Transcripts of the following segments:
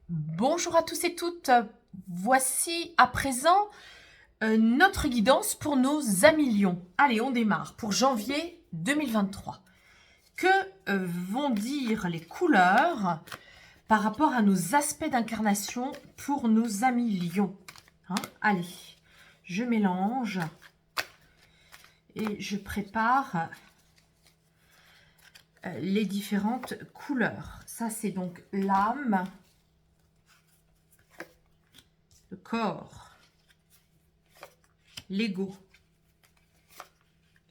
Bonjour à tous et toutes. Voici à présent notre guidance pour nos amis lions. Allez, on démarre pour janvier 2023. Que vont dire les couleurs par rapport à nos aspects d'incarnation pour nos amis lions? Allez, je mélange et je prépare les différentes couleurs. Ça, c'est donc l'âme, le corps, l'ego,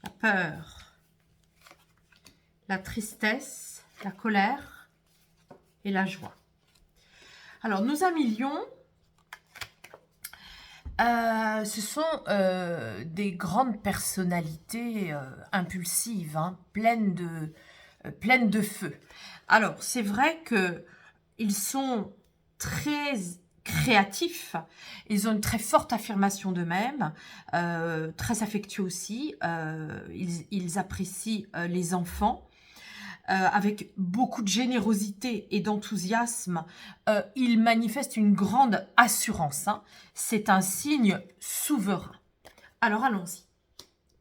la peur, la tristesse, la colère et la joie. Alors, nos amis lions, ce sont des grandes personnalités impulsives, pleines de feu. Alors, c'est vrai qu'ils sont très créatifs, ils ont une très forte affirmation d'eux-mêmes, très affectueux aussi, ils apprécient les enfants, avec beaucoup de générosité et d'enthousiasme, ils manifestent une grande assurance. C'est un signe souverain. Alors allons-y.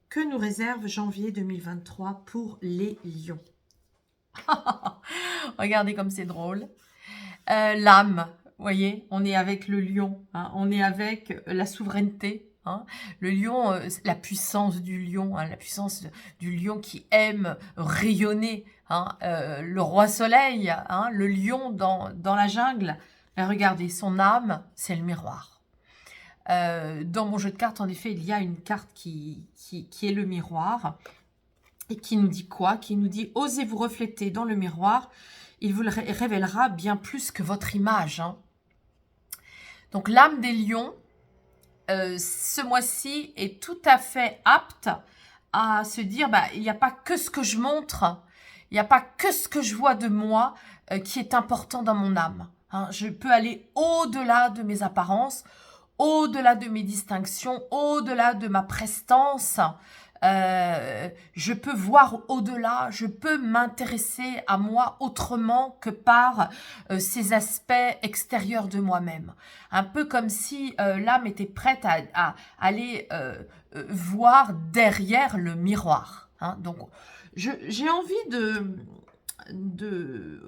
Que nous réserve janvier 2023 pour les lions? Regardez comme c'est drôle. L'âme, vous voyez, on est avec le lion, on est avec la souveraineté. Le lion, la puissance du lion, la puissance du lion qui aime rayonner, le roi soleil, le lion dans la jungle. Et regardez, son âme, c'est le miroir. Dans mon jeu de cartes, en effet, il y a une carte qui est le miroir et qui nous dit quoi? Qui nous dit « Osez vous refléter dans le miroir, il vous le révélera bien plus que votre image. » Donc l'âme des lions, ce mois-ci, est tout à fait apte à se dire il n'y a pas que ce que je montre, il n'y a pas que ce que je vois de moi qui est important dans mon âme. Je peux aller au-delà de mes apparences, au-delà de mes distinctions, au-delà de ma prestance. Je peux voir au-delà, je peux m'intéresser à moi autrement que par ces aspects extérieurs de moi-même. Un peu comme si l'âme était prête à aller voir derrière le miroir. Donc, j'ai envie de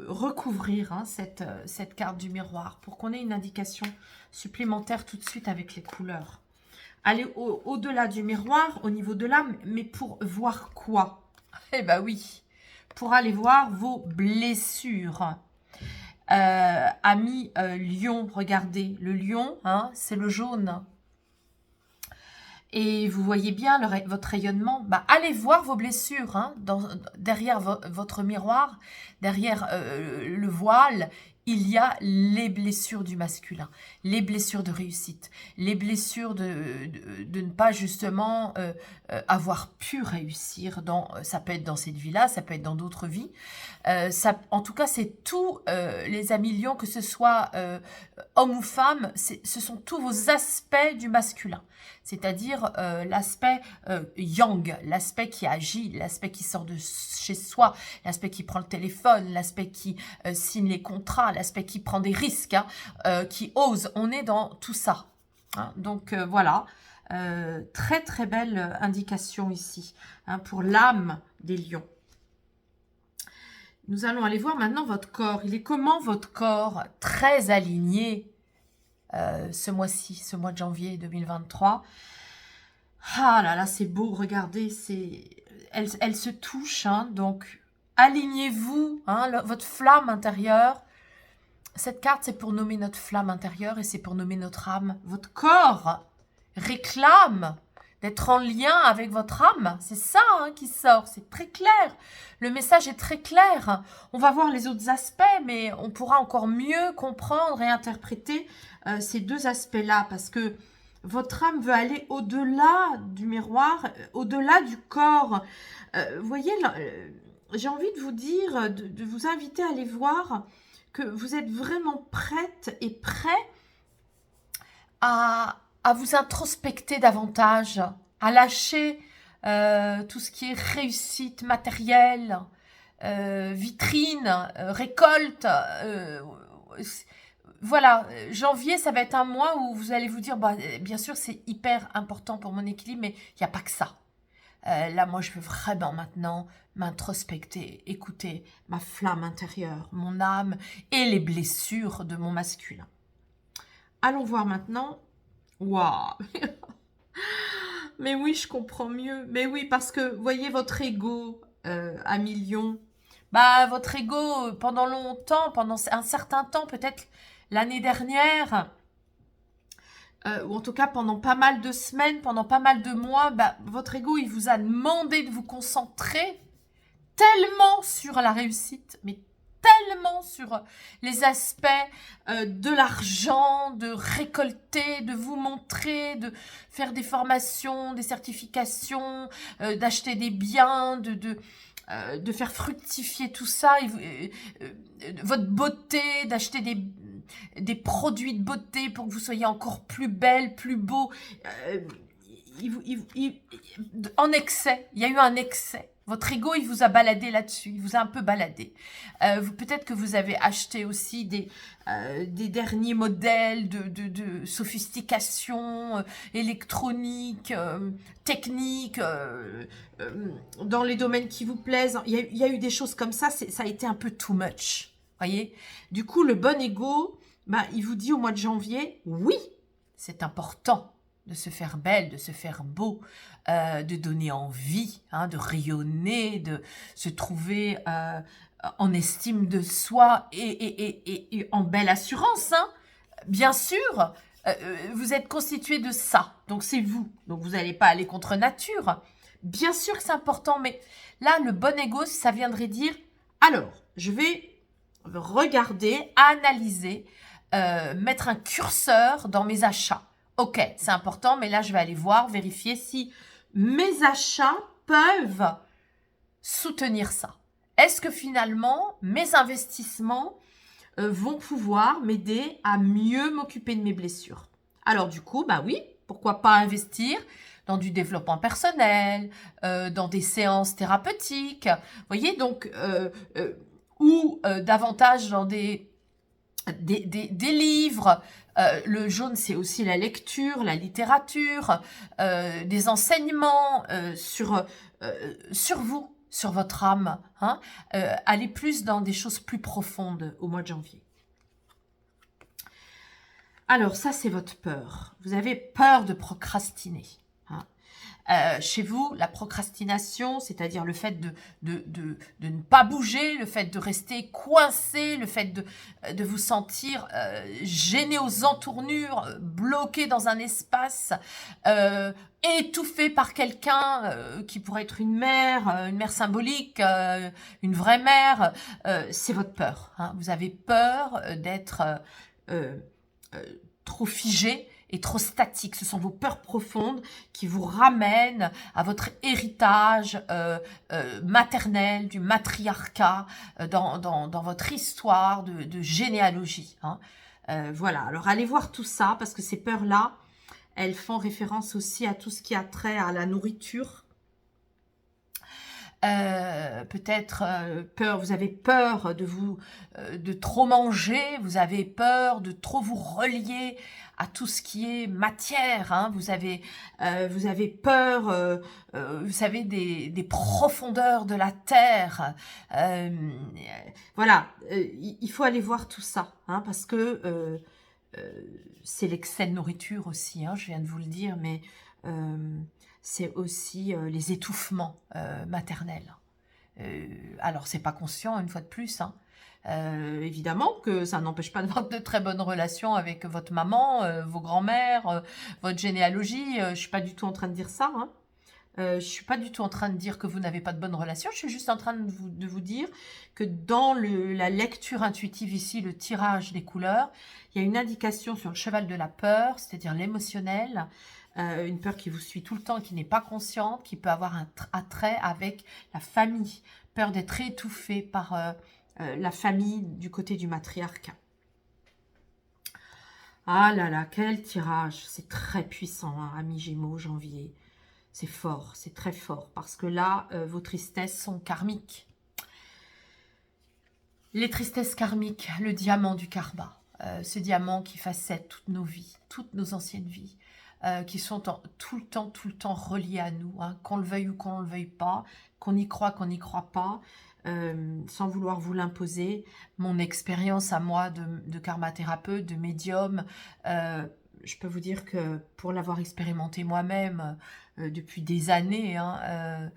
recouvrir cette carte du miroir pour qu'on ait une indication supplémentaire tout de suite avec les couleurs. Aller au-delà du miroir, au niveau de l'âme, mais pour voir quoi? Eh bien oui, pour aller voir vos blessures. Amis lion, regardez, le lion, c'est le jaune. Et vous voyez bien votre rayonnement. Allez voir vos blessures derrière votre miroir, derrière le voile. Il y a les blessures du masculin, les blessures de réussite, les blessures de ne pas justement avoir pu réussir. Ça peut être dans cette vie-là, ça peut être dans d'autres vies. En tout cas, c'est tous les amis lions, que ce soit homme ou femme, ce sont tous vos aspects du masculin. C'est-à-dire l'aspect yang, l'aspect qui agit, l'aspect qui sort de chez soi, l'aspect qui prend le téléphone, l'aspect qui signe les contrats, l'aspect qui prend des risques, qui ose. On est dans tout ça. Donc voilà, très très belle indication ici pour l'âme des lions. Nous allons aller voir maintenant votre corps. Il est comment votre corps? Très aligné ce mois-ci, ce mois de janvier 2023. Ah là là, c'est beau, regardez, elle se touche, donc alignez-vous, votre flamme intérieure. Cette carte, c'est pour nommer notre flamme intérieure et c'est pour nommer notre âme. Votre corps réclame d'être en lien avec votre âme. C'est ça qui sort, c'est très clair. Le message est très clair. On va voir les autres aspects, mais on pourra encore mieux comprendre et interpréter ces deux aspects-là, parce que votre âme veut aller au-delà du miroir, au-delà du corps. Vous voyez, j'ai envie de vous dire, de vous inviter à aller voir que vous êtes vraiment prête et prêt à vous introspecter davantage, à lâcher tout ce qui est réussite matérielle, vitrine, récolte. voilà, janvier, ça va être un mois où vous allez vous dire, bah, bien sûr, c'est hyper important pour mon équilibre, mais il n'y a pas que ça. Là, moi, je veux vraiment maintenant m'introspecter, écouter ma flamme intérieure, mon âme et les blessures de mon masculin. Allons voir maintenant. Waouh. Mais oui, je comprends mieux. Mais oui, parce que, voyez, votre ego à millions, bah, votre ego, pendant longtemps, pendant un certain temps, peut-être l'année dernière, ou en tout cas pendant pas mal de semaines, pendant pas mal de mois, bah, votre ego, il vous a demandé de vous concentrer tellement sur la réussite, mais tellement sur les aspects de l'argent, de récolter, de vous montrer, de faire des formations, des certifications, d'acheter des biens, de faire fructifier tout ça, votre beauté, d'acheter des produits de beauté pour que vous soyez encore plus belle, plus beau, en excès, il y a eu un excès. Votre ego, il vous a baladé là-dessus, il vous a un peu baladé. Peut-être que vous avez acheté aussi des derniers modèles de sophistication électronique, technique, dans les domaines qui vous plaisent. Il y a eu des choses comme ça, ça a été un peu too much. Voyez. Du coup, le bon ego, bah, il vous dit au mois de janvier, oui, c'est important de se faire belle, de se faire beau, de donner envie, hein, de rayonner, de se trouver en estime de soi et en belle assurance. Hein. Bien sûr, vous êtes constitué de ça, donc c'est vous. Donc vous n'allez pas aller contre nature. Bien sûr que c'est important, mais là, le bon ego, ça viendrait dire, alors, je vais regarder, analyser, mettre un curseur dans mes achats. Ok, c'est important, mais là, je vais aller voir, vérifier si mes achats peuvent soutenir ça. Est-ce que finalement, mes investissements vont pouvoir m'aider à mieux m'occuper de mes blessures? Alors du coup, bah oui, pourquoi pas investir dans du développement personnel, dans des séances thérapeutiques, vous voyez, donc, ou davantage dans des livres. Le jaune, c'est aussi la lecture, la littérature, des enseignements sur vous, sur votre âme. Hein. Allez plus dans des choses plus profondes au mois de janvier. Alors, ça, c'est votre peur. Vous avez peur de procrastiner. Hein. Chez vous, la procrastination, c'est-à-dire le fait de ne pas bouger, le fait de rester coincé, le fait de vous sentir gêné aux entournures, bloqué dans un espace, étouffé par quelqu'un qui pourrait être une mère symbolique, une vraie mère, c'est votre peur. Hein. Vous avez peur d'être trop figé et trop statique. Ce sont vos peurs profondes qui vous ramènent à votre héritage maternel, du matriarcat, dans votre histoire de généalogie. Hein. Voilà, alors allez voir tout ça, parce que ces peurs-là, elles font référence aussi à tout ce qui a trait à la nourriture. Peut-être peur, vous avez peur de trop manger, vous avez peur de trop vous relier à tout ce qui est matière, hein. Vous avez peur, vous savez, des profondeurs de la terre. Voilà, il faut aller voir tout ça, hein, parce que c'est l'excès de nourriture aussi, hein, je viens de vous le dire, mais c'est aussi les étouffements maternels. Alors, c'est pas conscient, une fois de plus. Hein. Évidemment que ça n'empêche pas d'avoir de très bonnes relations avec votre maman, vos grands-mères, votre généalogie. Je suis pas du tout en train de dire ça. Hein. Je suis pas du tout en train de dire que vous n'avez pas de bonnes relations. Je suis juste en train de vous dire que dans la lecture intuitive ici, le tirage des couleurs, il y a une indication sur le cheval de la peur, c'est-à-dire l'émotionnel. Une peur qui vous suit tout le temps, qui n'est pas consciente, qui peut avoir un attrait avec la famille. Peur d'être étouffée par la famille du côté du matriarcat. Ah là là, quel tirage. C'est très puissant, hein, amis Gémeaux, janvier. C'est fort, c'est très fort. Parce que là, vos tristesses sont karmiques. Les tristesses karmiques, le diamant du karma. ce diamant qui facette toutes nos vies, toutes nos anciennes vies, qui sont tout le temps reliés à nous, hein, qu'on le veuille ou qu'on ne le veuille pas, qu'on y croit, qu'on n'y croit pas, sans vouloir vous l'imposer. Mon expérience à moi de karma-thérapeute, de médium, je peux vous dire que pour l'avoir expérimenté moi-même depuis des années, hein,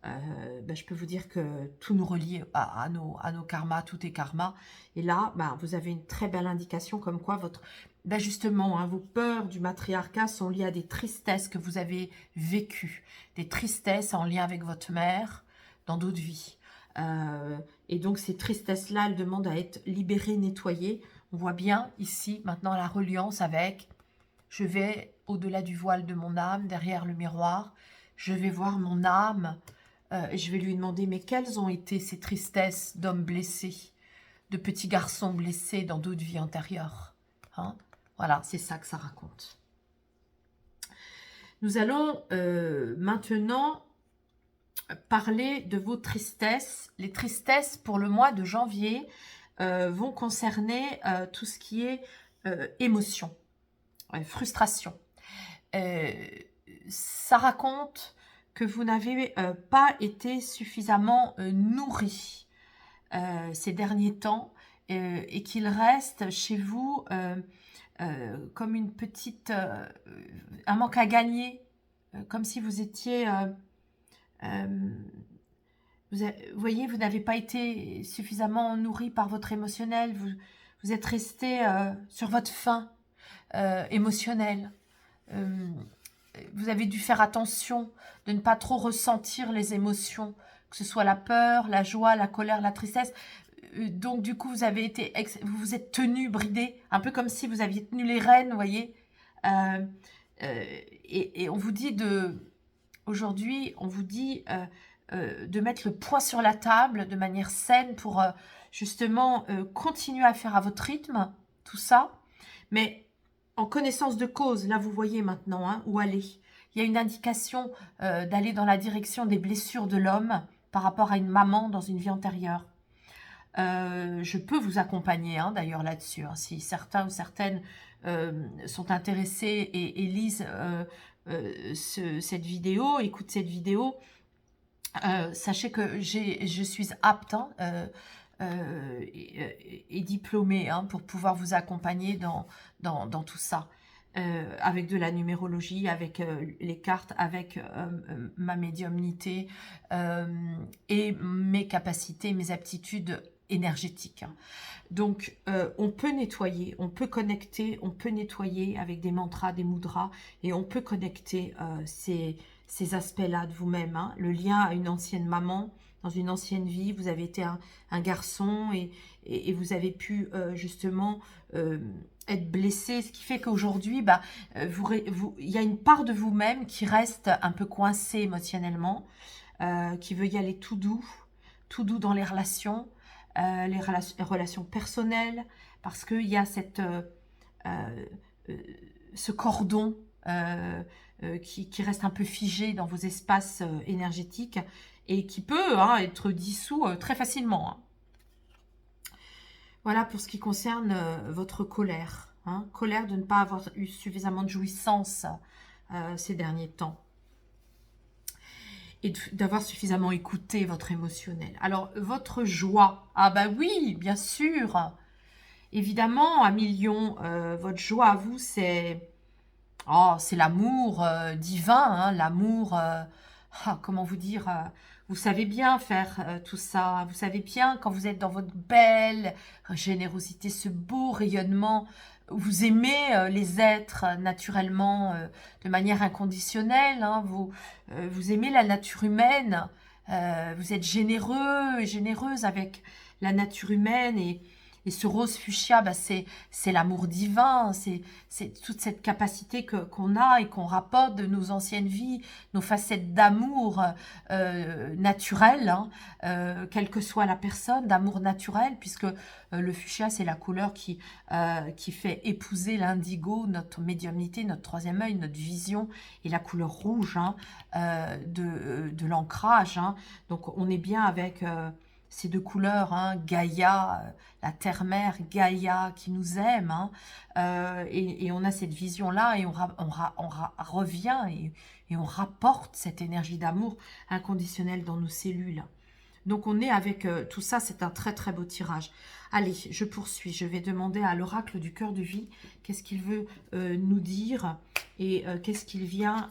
ben, je peux vous dire que tout nous relie à nos karmas, tout est karma. Et là, ben, vous avez une très belle indication comme quoi ben justement, hein, vos peurs du matriarcat sont liées à des tristesses que vous avez vécues, des tristesses en lien avec votre mère dans d'autres vies. Et donc ces tristesses-là, elles demandent à être libérées, nettoyées. On voit bien ici maintenant la reliance avec « je vais au-delà du voile de mon âme, derrière le miroir, je vais voir mon âme ». Je vais lui demander, mais quelles ont été ces tristesses d'hommes blessés, de petits garçons blessés dans d'autres vies antérieures, hein? Voilà, c'est ça que ça raconte. Nous allons maintenant parler de vos tristesses. Les tristesses pour le mois de janvier vont concerner tout ce qui est émotion, frustration. Ça raconte que vous n'avez pas été suffisamment nourri ces derniers temps et qu'il reste chez vous comme une petite... un manque à gagner, comme si vous étiez... vous voyez, vous n'avez pas été suffisamment nourri par votre émotionnel, vous êtes resté sur votre faim émotionnelle. Vous avez dû faire attention de ne pas trop ressentir les émotions, que ce soit la peur, la joie, la colère, la tristesse. Donc du coup, vous vous êtes tenu, bridé, un peu comme si vous aviez tenu les rênes, vous voyez. Et on vous dit aujourd'hui, on vous dit de mettre le poing sur la table de manière saine pour justement continuer à faire à votre rythme, tout ça. Mais en connaissance de cause, là vous voyez maintenant hein, où aller. Il y a une indication d'aller dans la direction des blessures de l'homme par rapport à une maman dans une vie antérieure. Je peux vous accompagner hein, d'ailleurs là-dessus. Hein, si certains ou certaines sont intéressés et lisent cette vidéo, écoutent cette vidéo, sachez que je suis apte hein, et diplômée hein, pour pouvoir vous accompagner dans tout ça. Avec de la numérologie, avec les cartes, avec ma médiumnité et mes capacités, mes aptitudes énergétiques. Donc, on peut nettoyer, on peut connecter, on peut nettoyer avec des mantras, des mudras, et on peut connecter ces aspects-là de vous-même. Hein. Le lien à une ancienne maman, dans une ancienne vie, vous avez été un garçon et vous avez pu justement être blessé, ce qui fait qu'aujourd'hui, bah, il y a une part de vous-même qui reste un peu coincée émotionnellement, qui veut y aller tout doux dans les relations personnelles, parce qu'il y a ce cordon qui reste un peu figé dans vos espaces énergétiques et qui peut hein, être dissous très facilement. Hein. Voilà pour ce qui concerne votre colère. Hein, colère de ne pas avoir eu suffisamment de jouissance ces derniers temps. Et d'avoir suffisamment écouté votre émotionnel. Alors, votre joie. Ah bah oui, bien sûr. Évidemment, à million, votre joie à vous, c'est l'amour divin. Hein, l'amour, comment vous dire vous savez bien faire tout ça. Vous savez bien, quand vous êtes dans votre belle générosité, ce beau rayonnement, vous aimez les êtres naturellement, de manière inconditionnelle. Hein, vous aimez la nature humaine. Vous êtes généreux et généreuse avec la nature humaine. Et ce rose fuchsia, bah, c'est l'amour divin, c'est toute cette capacité qu'on a et qu'on rapporte de nos anciennes vies, nos facettes d'amour naturel, hein, quelle que soit la personne, d'amour naturel, puisque le fuchsia, c'est la couleur qui fait épouser l'indigo, notre médiumnité, notre troisième œil, notre vision, et la couleur rouge hein, de l'ancrage. Hein. Donc, on est bien avec... ces deux couleurs, hein, Gaïa, la terre-mère, Gaïa qui nous aime, hein, et on a cette vision-là et revient et on rapporte cette énergie d'amour inconditionnel dans nos cellules. Donc on est avec tout ça, c'est un très très beau tirage. Allez, je poursuis, je vais demander à l'oracle du cœur de vie, qu'est-ce qu'il veut nous dire et qu'est-ce qu'il vient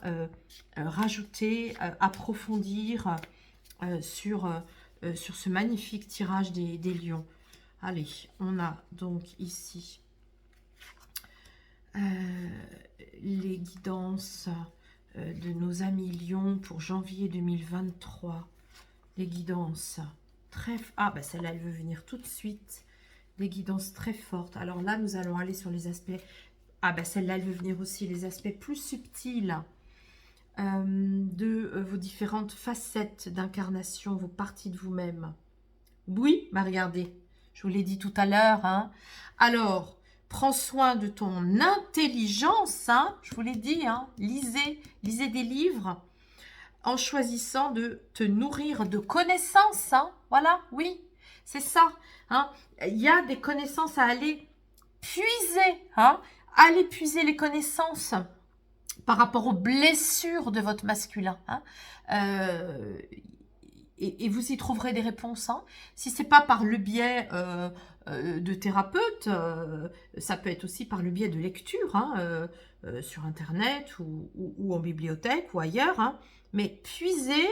rajouter, approfondir sur ce magnifique tirage des lions. Allez, on a donc ici les guidances de nos amis lions pour janvier 2023. Les guidances très... Ah, bah celle-là, elle veut venir tout de suite. Des guidances très fortes. Alors là, nous allons aller sur les aspects... Ah, bah celle-là, elle veut venir aussi. Les aspects plus subtils de vos différentes facettes d'incarnation, vos parties de vous-même. Oui, bah regardez, je vous l'ai dit tout à l'heure. Hein. Alors, prends soin de ton intelligence. Hein, je vous l'ai dit, hein, lisez des livres en choisissant de te nourrir de connaissances. Hein, voilà, oui, c'est ça. Hein. Il y a des connaissances à aller puiser. Hein, allez puiser les connaissances par rapport aux blessures de votre masculin. Hein. Et vous y trouverez des réponses. Hein. Si ce n'est pas par le biais de thérapeutes, ça peut être aussi par le biais de lecture, hein, sur Internet ou en bibliothèque ou ailleurs. Hein. Mais puisez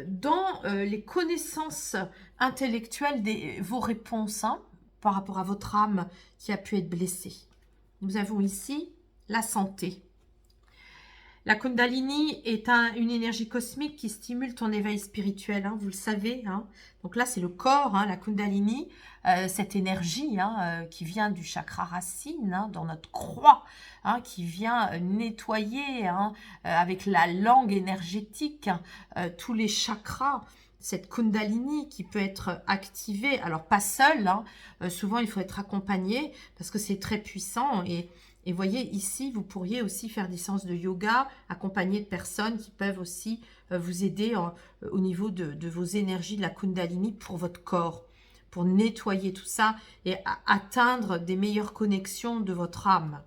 dans les connaissances intellectuelles vos réponses, hein, par rapport à votre âme qui a pu être blessée. Nous avons ici la santé. La Kundalini est une énergie cosmique qui stimule ton éveil spirituel, hein, vous le savez. Hein. Donc là, c'est le corps, hein, la Kundalini, cette énergie hein, qui vient du chakra racine, hein, dans notre croix, hein, qui vient nettoyer hein, avec la langue énergétique tous les chakras. Cette Kundalini qui peut être activée, alors pas seule, hein, souvent il faut être accompagné parce que c'est très puissant et voyez, ici, vous pourriez aussi faire des séances de yoga, accompagné de personnes qui peuvent aussi vous aider au niveau de vos énergies de la Kundalini pour votre corps, pour nettoyer tout ça et atteindre des meilleures connexions de votre âme.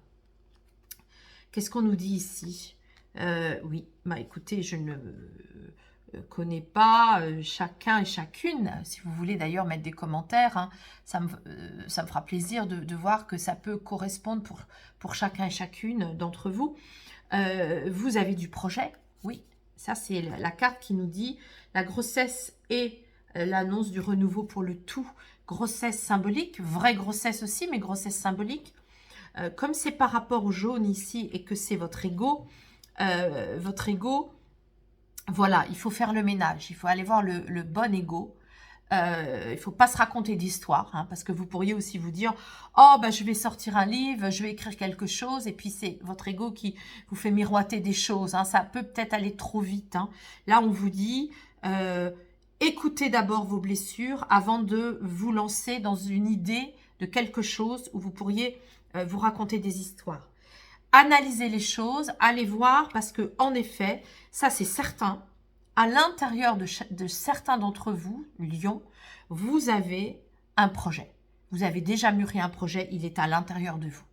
Qu'est-ce qu'on nous dit ici? Oui, bah écoutez, je ne connais pas chacun et chacune. Si vous voulez d'ailleurs mettre des commentaires, hein, ça me fera plaisir de voir que ça peut correspondre pour chacun et chacune d'entre vous. Vous avez du projet, oui, ça c'est la carte qui nous dit la grossesse et l'annonce du renouveau pour le tout. Grossesse symbolique, vraie grossesse aussi, mais grossesse symbolique. Comme c'est par rapport au jaune ici et que c'est votre ego, voilà, il faut faire le ménage, il faut aller voir le bon ego. Il ne faut pas se raconter d'histoire, hein, parce que vous pourriez aussi vous dire « Oh, ben, je vais sortir un livre, je vais écrire quelque chose », et puis c'est votre ego qui vous fait miroiter des choses. Hein, ça peut peut-être aller trop vite. Hein. Là, on vous dit écoutez d'abord vos blessures avant de vous lancer dans une idée de quelque chose où vous pourriez vous raconter des histoires. Analysez les choses, allez voir, parce que en effet, ça c'est certain, à l'intérieur de certains d'entre vous, Lion, vous avez un projet. Vous avez déjà mûri un projet, il est à l'intérieur de vous.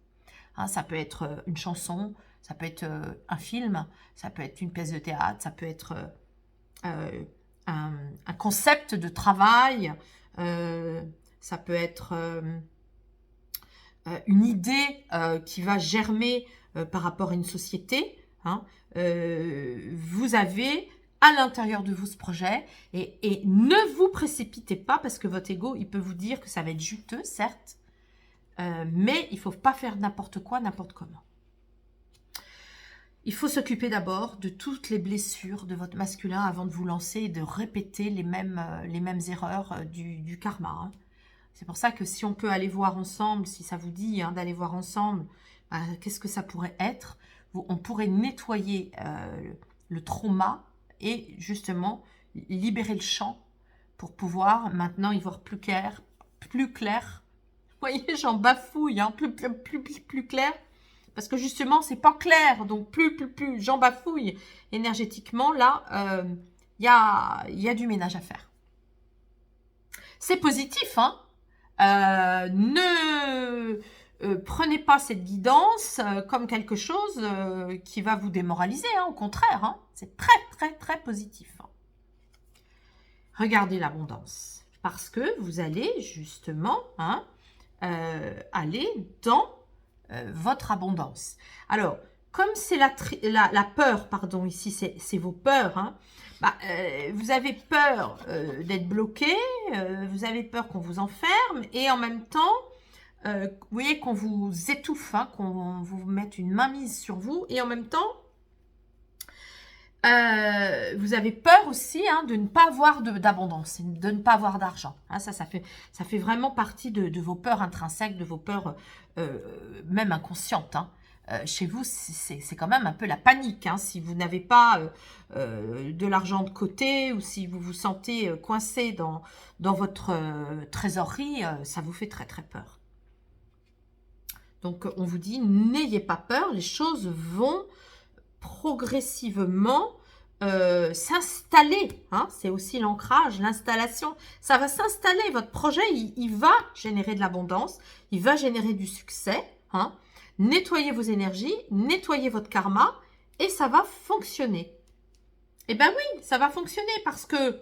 Hein, ça peut être une chanson, ça peut être un film, ça peut être une pièce de théâtre, ça peut être un concept de travail, ça peut être une idée qui va germer par rapport à une société. Hein. Vous avez à l'intérieur de vous ce projet et ne vous précipitez pas parce que votre ego, il peut vous dire que ça va être juteux, certes, mais il ne faut pas faire n'importe quoi, n'importe comment. Il faut s'occuper d'abord de toutes les blessures de votre masculin avant de vous lancer et de répéter les mêmes erreurs du karma. Hein. C'est pour ça que si on peut aller voir ensemble, si ça vous dit hein, d'aller voir ensemble, qu'est-ce que ça pourrait être? On pourrait nettoyer le trauma et justement libérer le champ pour pouvoir maintenant y voir plus clair. Vous voyez, j'en bafouille, hein, plus clair. Parce que justement, c'est pas clair. Donc, plus, j'en bafouille énergétiquement. Là, il y a du ménage à faire. C'est positif, hein. Ne prenez pas cette guidance comme quelque chose qui va vous démoraliser, hein, au contraire, hein. C'est très, très, très positif. Hein. Regardez l'abondance, parce que vous allez justement hein, aller dans votre abondance. Alors, comme c'est la peur, pardon, ici, c'est vos peurs, hein, bah, vous avez peur d'être bloqué, vous avez peur qu'on vous enferme, et en même temps, vous voyez qu'on vous étouffe, hein, qu'on vous mette une mainmise sur vous, et en même temps, vous avez peur aussi hein, de ne pas avoir d'abondance, de ne pas avoir d'argent. Hein, ça fait vraiment partie de vos peurs intrinsèques, de vos peurs même inconscientes. Hein. Chez vous, c'est quand même un peu la panique. Hein, si vous n'avez pas de l'argent de côté ou si vous vous sentez coincé dans votre trésorerie, ça vous fait très très peur. Donc on vous dit, n'ayez pas peur, les choses vont progressivement s'installer. Hein, c'est aussi l'ancrage, l'installation. Ça va s'installer. Votre projet, il va générer de l'abondance. Il va générer du succès. Hein. Nettoyez vos énergies, nettoyez votre karma et ça va fonctionner. Eh bien oui, ça va fonctionner parce que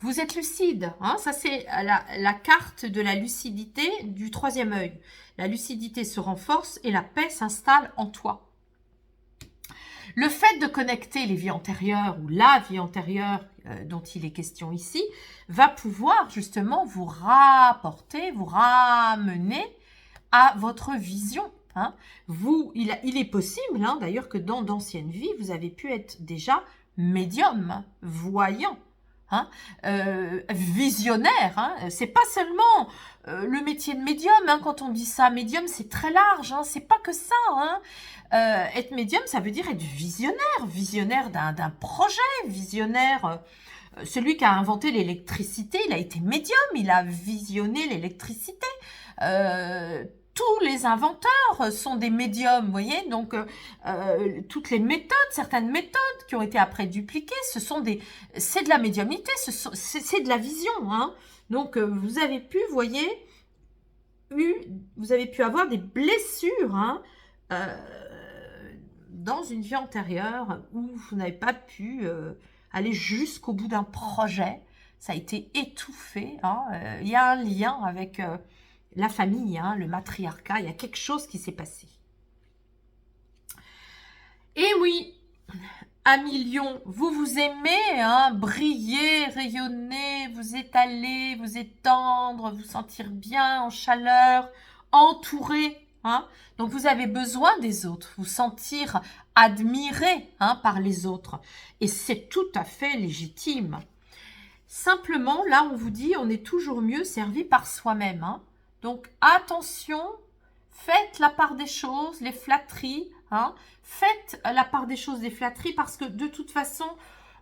vous êtes lucide. Hein, ça, c'est la carte de la lucidité du troisième œil. La lucidité se renforce et la paix s'installe en toi. Le fait de connecter les vies antérieures ou la vie antérieure dont il est question ici va pouvoir justement vous rapporter, vous ramener à votre vision. Hein. Il est possible hein, d'ailleurs que dans d'anciennes vies, vous avez pu être déjà médium, voyant. Hein, visionnaire, hein. C'est pas seulement le métier de médium, hein, quand on dit ça, médium c'est très large, hein, c'est pas que ça. Hein. Être médium ça veut dire être visionnaire d'un projet, visionnaire, celui qui a inventé l'électricité, il a été médium, il a visionné l'électricité. Tous les inventeurs sont des médiums, vous voyez, donc toutes les méthodes, certaines méthodes qui ont été après dupliquées, c'est de la médiumnité, c'est de la vision, hein. Donc vous avez pu, vous voyez, vous avez pu avoir des blessures, hein, dans une vie antérieure où vous n'avez pas pu aller jusqu'au bout d'un projet, ça a été étouffé, hein. Il y a un lien avec la famille, hein, le matriarcat, il y a quelque chose qui s'est passé. Et oui, amis lions, vous vous aimez, hein, briller, rayonner, vous étaler, vous étendre, vous sentir bien en chaleur, entouré. Hein. Donc vous avez besoin des autres, vous sentir admiré hein, par les autres. Et c'est tout à fait légitime. Simplement, là on vous dit, on est toujours mieux servi par soi-même. Hein. Donc attention, faites la part des choses, les flatteries, hein, faites la part des choses, les flatteries, parce que de toute façon,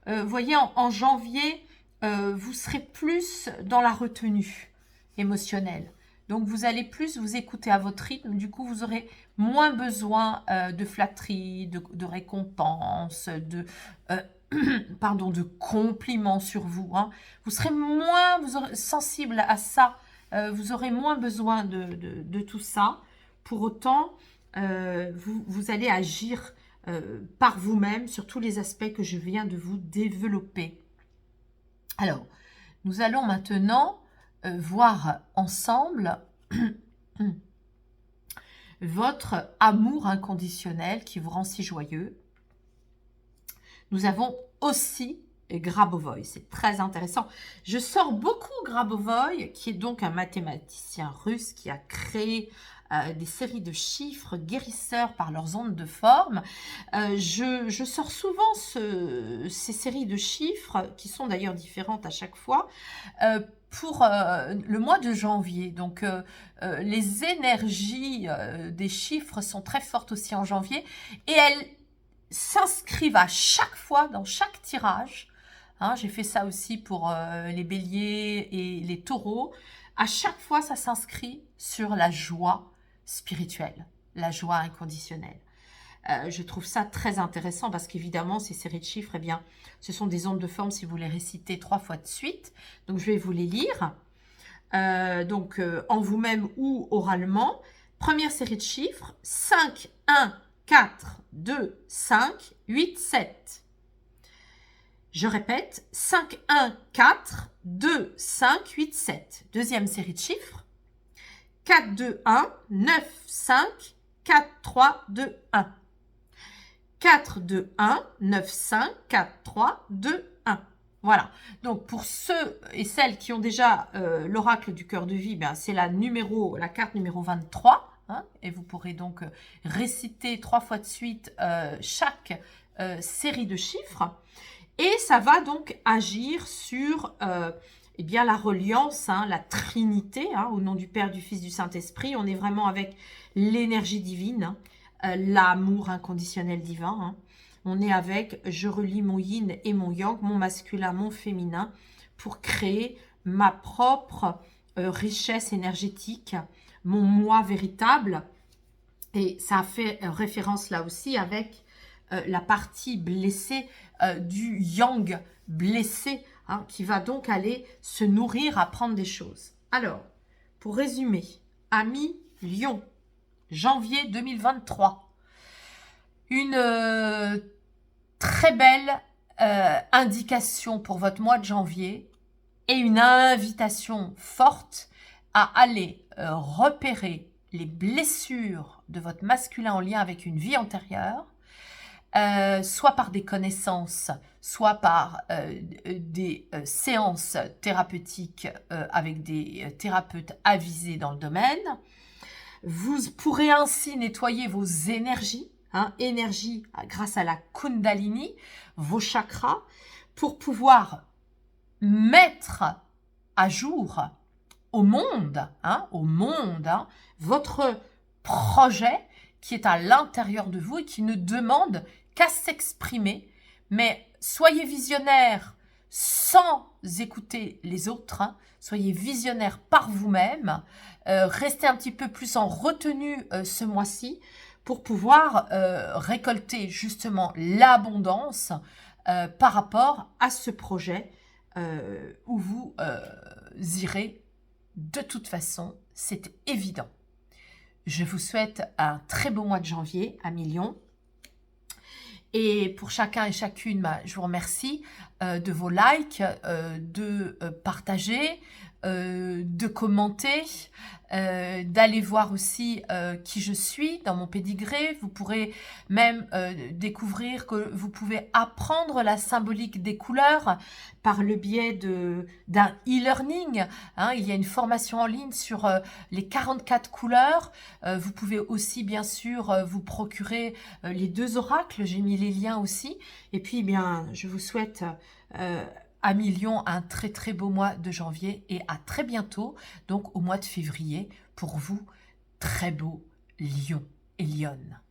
vous voyez, en janvier, vous serez plus dans la retenue émotionnelle. Donc vous allez plus vous écouter à votre rythme, du coup vous aurez moins besoin de flatteries, de récompenses, de compliments sur vous. Hein. Vous serez sensible à ça. Vous aurez moins besoin de tout ça. Pour autant, vous allez agir par vous-même sur tous les aspects que je viens de vous développer. Alors, nous allons maintenant voir ensemble votre amour inconditionnel qui vous rend si joyeux. Nous avons aussi Grabovoi, c'est très intéressant. Je sors beaucoup Grabovoi, qui est donc un mathématicien russe qui a créé des séries de chiffres guérisseurs par leurs ondes de forme. Je sors souvent ces séries de chiffres, qui sont d'ailleurs différentes à chaque fois, pour le mois de janvier. Donc, les énergies des chiffres sont très fortes aussi en janvier, et elles s'inscrivent à chaque fois dans chaque tirage. Hein, j'ai fait ça aussi pour les béliers et les taureaux. À chaque fois, ça s'inscrit sur la joie spirituelle, la joie inconditionnelle. Je trouve ça très intéressant parce qu'évidemment, ces séries de chiffres, eh bien, ce sont des ondes de forme si vous les récitez 3 fois de suite. Donc, je vais vous les lire. En vous-même ou oralement. Première série de chiffres, 5, 1, 4, 2, 5, 8, 7. Je répète, 5, 1, 4, 2, 5, 8, 7. Deuxième série de chiffres, 4, 2, 1, 9, 5, 4, 3, 2, 1. 4, 2, 1, 9, 5, 4, 3, 2, 1. Voilà. Donc, pour ceux et celles qui ont déjà l'oracle du cœur de vie, ben, c'est la carte numéro 23. Hein, et vous pourrez donc réciter 3 fois de suite chaque série de chiffres. Et ça va donc agir sur eh bien, la reliance, hein, la Trinité, hein, au nom du Père, du Fils, du Saint-Esprit. On est vraiment avec l'énergie divine, hein, l'amour inconditionnel divin. Hein. On est avec, je relie mon yin et mon yang, mon masculin, mon féminin, pour créer ma propre richesse énergétique, mon moi véritable. Et ça a fait référence là aussi avec la partie blessée du yang blessé, hein, qui va donc aller se nourrir, apprendre des choses. Alors, pour résumer, amis Lion, janvier 2023, une très belle indication pour votre mois de janvier et une invitation forte à aller repérer les blessures de votre masculin en lien avec une vie antérieure, soit par des connaissances, soit par des séances thérapeutiques avec des thérapeutes avisés dans le domaine. Vous pourrez ainsi nettoyer vos énergies, hein, grâce à la Kundalini, vos chakras, pour pouvoir mettre à jour au monde, hein, votre projet qui est à l'intérieur de vous et qui ne demande qu'à s'exprimer. Mais soyez visionnaire sans écouter les autres, hein, soyez visionnaire par vous-même, restez un petit peu plus en retenue ce mois-ci pour pouvoir récolter justement l'abondance par rapport à ce projet où vous irez. De toute façon, c'est évident. Je vous souhaite un très beau mois de janvier, amis Lion. Et pour chacun et chacune, je vous remercie de vos likes, de partager, de commenter, d'aller voir aussi qui je suis dans mon pédigré. Vous pourrez même découvrir que vous pouvez apprendre la symbolique des couleurs par le biais d'un e-learning. Hein, il y a une formation en ligne sur les 44 couleurs. Vous pouvez aussi, bien sûr, vous procurer les 2 oracles. J'ai mis les liens aussi. Et puis, eh bien, je vous souhaite amis Lion, un très très beau mois de janvier et à très bientôt, donc au mois de février, pour vous, très beau Lion et Lionne.